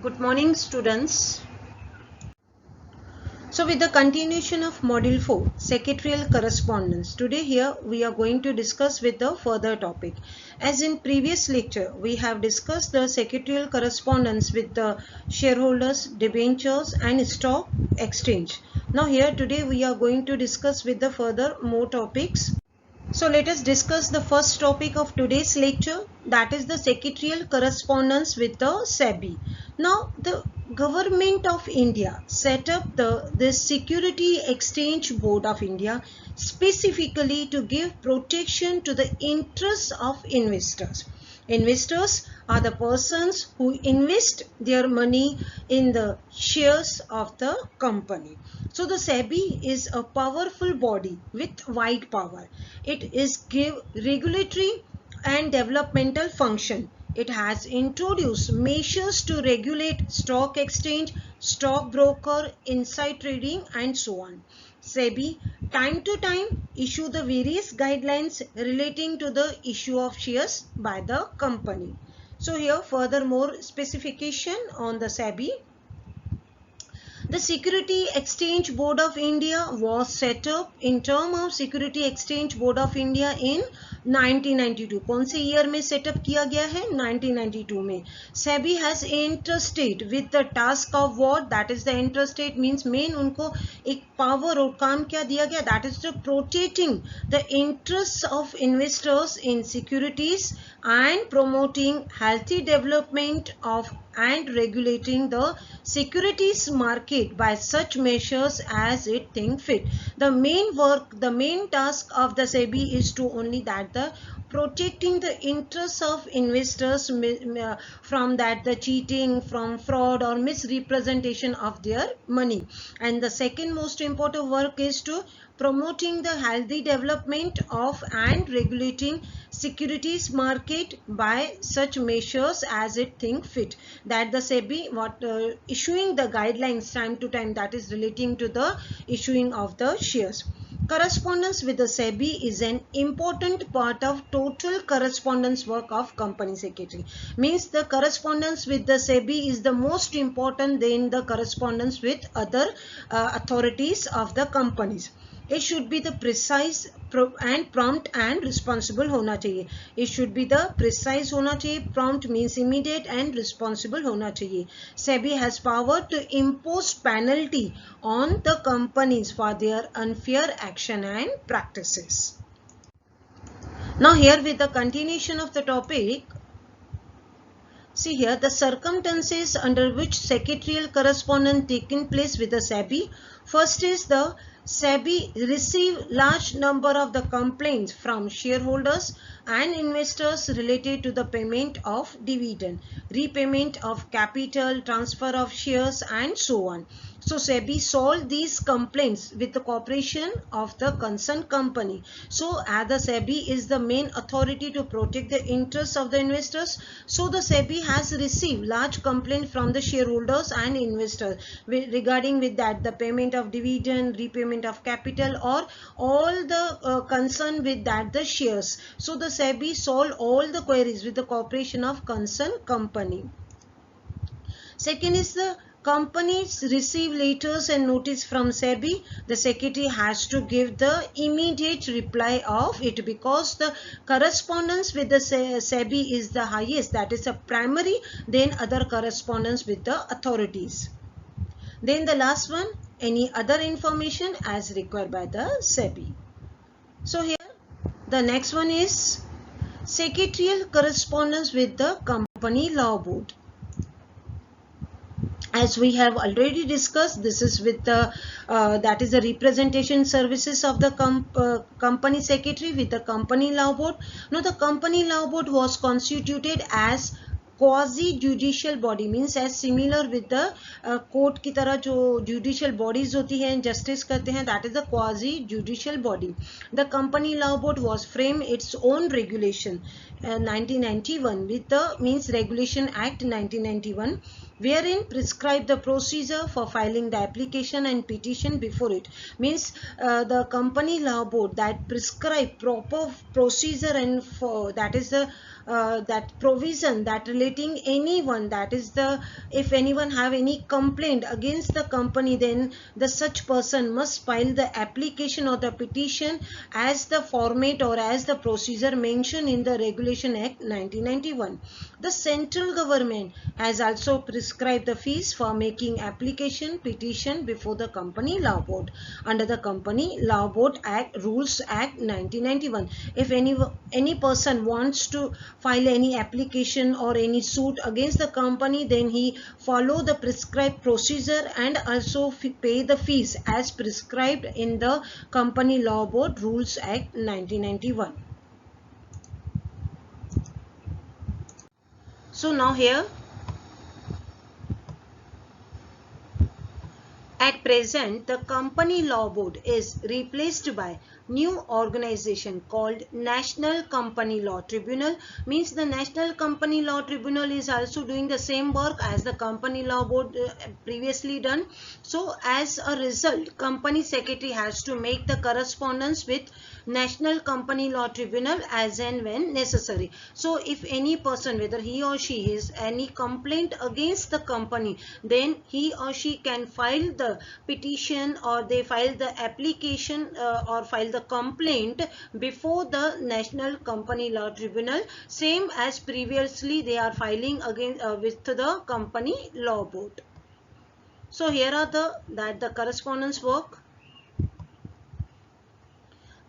Good morning, students. So with the continuation of module 4, secretarial correspondence, today here we are going to discuss with the further topic. As in previous lecture, we have discussed the secretarial correspondence with the shareholders, debentures and stock exchange. Now here today we are going to discuss with the further more topics. So let us discuss the first topic of today's lecture, that is the secretarial correspondence with the SEBI. Now the Government of India set up this Security Exchange Board of India specifically to give protection to the interests of investors. Investors are the persons who invest their money in the shares of the company. So the SEBI is a powerful body with wide power. It is give regulatory and developmental function. It has introduced measures to regulate stock exchange, stock broker, inside trading and so on. SEBI time to time issue the various guidelines relating to the issue of shares by the company. So here furthermore specification on the SEBI. The Security Exchange Board of India was set up in term of Security Exchange Board of India in 1992. कौन से year में setup किया गया है? 1992 में. SEBI has entrusted with the task of what? That is the entrusted means main उनको एक power और काम क्या दिया गया? That is to protecting the interests of investors in securities and promoting healthy development of and regulating the securities market by such measures as it think fit. The main task of the SEBI is to only that the protecting the interests of investors from that the cheating, from fraud or misrepresentation of their money. And the second most important work is to promoting the healthy development of and regulating securities market by such measures as it think fit. That the SEBI issuing the guidelines time to time, that is relating to the issuing of the shares. Correspondence with the SEBI is an important part of total correspondence work of company secretary. Means the correspondence with the SEBI is the most important than the correspondence with other authorities of the companies. It should be the precise and prompt and responsible होना चाहिए. It should be the precise होना चाहिए. Prompt means immediate and responsible होना चाहिए. SEBI has power to impose penalty on the companies for their unfair action and practices. Now here with the continuation of the topic, see here the circumstances under which secretarial correspondence taking place with the SEBI. First is the SEBI receive large number of the complaints from shareholders and investors related to the payment of dividend, repayment of capital, transfer of shares and so on. So SEBI solved these complaints with the cooperation of the concerned company. So as the SEBI is the main authority to protect the interests of the investors, so the SEBI has received large complaints from the shareholders and investors regarding with that the payment of dividend, repayment of capital or all the concern with that the shares. So the SEBI solved all the queries with the cooperation of concerned company. Second is the companies receive letters and notice from SEBI. The secretary has to give the immediate reply of it because the correspondence with the SEBI is the highest, that is a primary, then other correspondence with the authorities. Then the last one, any other information as required by the SEBI. So here the next one is secretarial correspondence with the company law board. As we have already discussed, this is with the that is the representation services of the company secretary with the company law board. Now the company law board was constituted as quasi judicial body, means as similar with the court की तरह जो judicial bodies होती हैं justice करते हैं, that is the quasi judicial body. The company law board was framed its own regulation 1991 with the means Regulation Act 1991, wherein prescribe the procedure for filing the application and petition before it. Means the company law board that prescribe proper procedure and for that is the that provision that relating anyone, that is the, if anyone have any complaint against the company, then the such person must file the application or the petition as the format or as the procedure mentioned in the Regulation Act 1991. The central government has also prescribed the fees for making application petition before the Company Law Board under the Company Law Board Act Rules Act 1991. If any person wants to file any application or any suit against the company, then he follow the prescribed procedure and also pay the fees as prescribed in the Company Law Board Rules Act 1991. So now here, at present, the Company Law Board is replaced by new organization called National Company Law Tribunal. Means the National Company Law Tribunal is also doing the same work as the Company Law Board previously done. So as a result, Company Secretary has to make the correspondence with National Company Law Tribunal as and when necessary. So if any person, whether he or she has any complaint against the company, then he or she can file the petition or they file the application or file the complaint before the National Company Law Tribunal, same as previously they are filing again with the Company Law Board. So here are the correspondence work.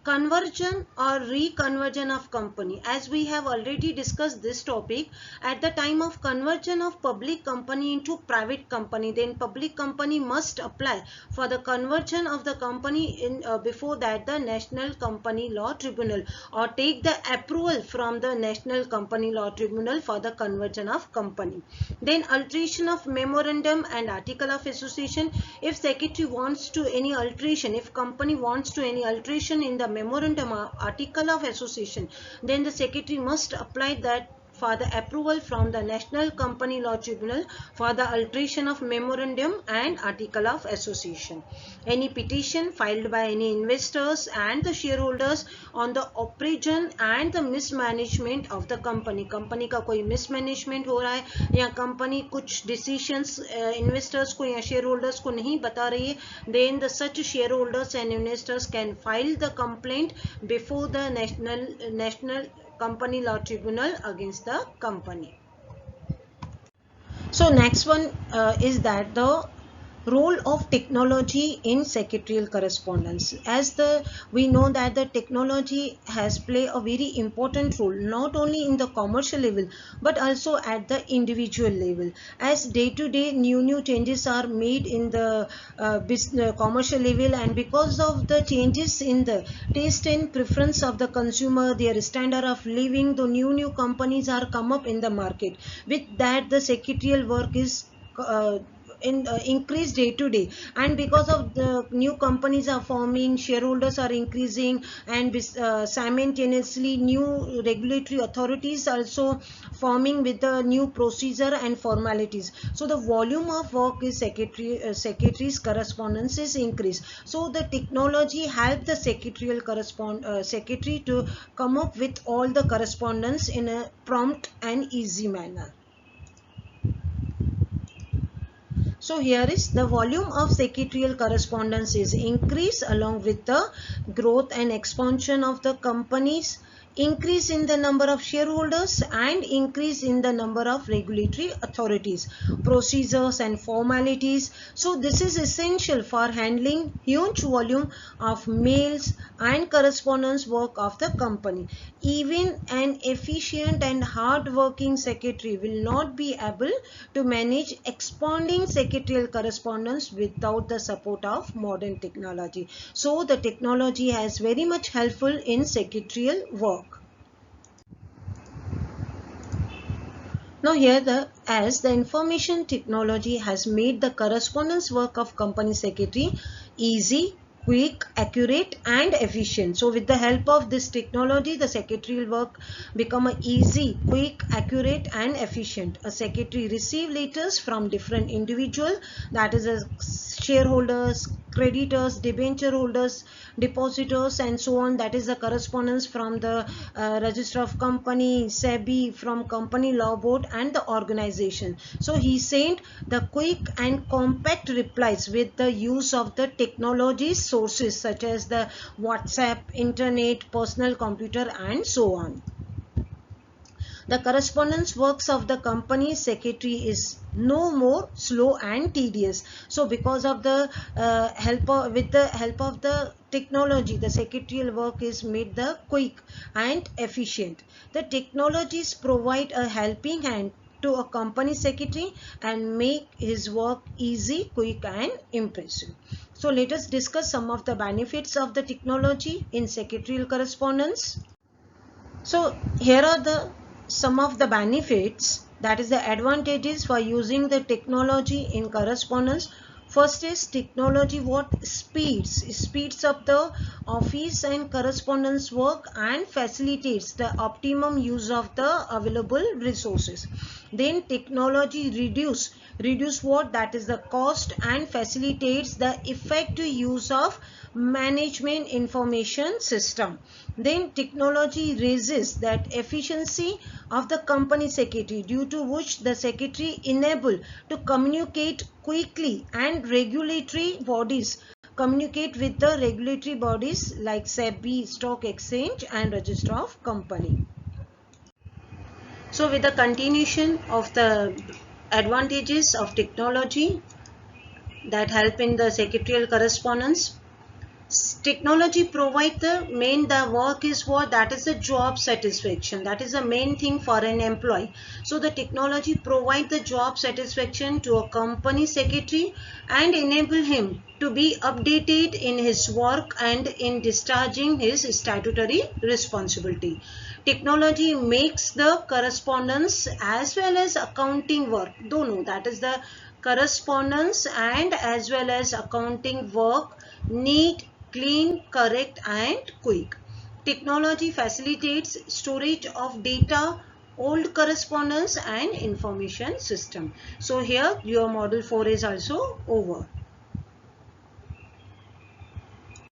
Conversion or reconversion of company. As we have already discussed this topic, at the time of conversion of public company into private company, then public company must apply for the conversion of the company in before that the National Company Law Tribunal, or take the approval from the National Company Law Tribunal for the conversion of company. Then alteration of memorandum and article of association. If secretary wants to any alteration, if company wants to any alteration in the memorandum or article of association, then the secretary must apply that for the approval from the National Company Law Tribunal for the alteration of memorandum and article of association. Any petition filed by any investors and the shareholders on the operation and the mismanagement of the company. Company का कोई mismanagement हो रहा है या company कुछ decisions investors को या shareholders को नहीं बता रही है, then the such shareholders and investors can file the complaint before the National Company Law Tribunal against the company. So next one is that the role of technology in secretarial correspondence. As we know that the technology has played a very important role not only in the commercial level but also at the individual level, as day to day new changes are made in the business commercial level, and because of the changes in the taste and preference of the consumer, their standard of living, the new companies are come up in the market. With that, the secretarial work is increase day to day, and because of the new companies are forming, shareholders are increasing, and simultaneously new regulatory authorities also forming with the new procedure and formalities. So the volume of work is secretary's correspondence is increased. So the technology help the secretarial secretary to come up with all the correspondence in a prompt and easy manner. So here is the volume of secretarial correspondence is increased along with the growth and expansion of the companies, increase in the number of shareholders, and increase in the number of regulatory authorities, procedures and formalities. So this is essential for handling huge volume of mails and correspondence work of the company. Even an efficient and hard-working secretary will not be able to manage expanding secretarial correspondence without the support of modern technology. So the technology is very much helpful in secretarial work. Now here as the information technology has made the correspondence work of company secretary easy, quick, accurate and efficient. So with the help of this technology, the secretarial work become easy, quick, accurate and efficient. A secretary receive letters from different individuals, that is shareholders, creditors, debenture holders, depositors, and so on. That is the correspondence from the Register of Company, SEBI, from Company Law Board, and the organization. So he sent the quick and compact replies with the use of the technology sources such as the WhatsApp, internet, personal computer, and so on. The correspondence works of the company secretary is no more slow and tedious. So because of the with the help of the technology, the secretarial work is made the quick and efficient. The technologies provide a helping hand to a company secretary and make his work easy, quick, and impressive. So let us discuss some of the benefits of the technology in secretarial correspondence. So here are the some of the benefits, that is the advantages for using the technology in correspondence. First is technology what speeds up the office and correspondence work and facilitates the optimum use of the available resources. Then technology reduce what, that is the cost, and facilitates the effective use of management information system. Then technology raises that efficiency of the company secretary, due to which the secretary enable to communicate quickly and regulatory bodies, communicate with the regulatory bodies like SEBI, Stock Exchange, and Register of Company. So with the continuation of the advantages of technology that help in the secretarial correspondence, technology provide the work is what, that is the job satisfaction. That is the main thing for an employee. So the technology provide the job satisfaction to a company secretary and enable him to be updated in his work and in discharging his statutory responsibility. Technology makes the correspondence as well as accounting work, that is the correspondence and as well as accounting work, neat, clean, correct, and quick. Technology facilitates storage of data, old correspondence, and information system. So here your module 4 is also over.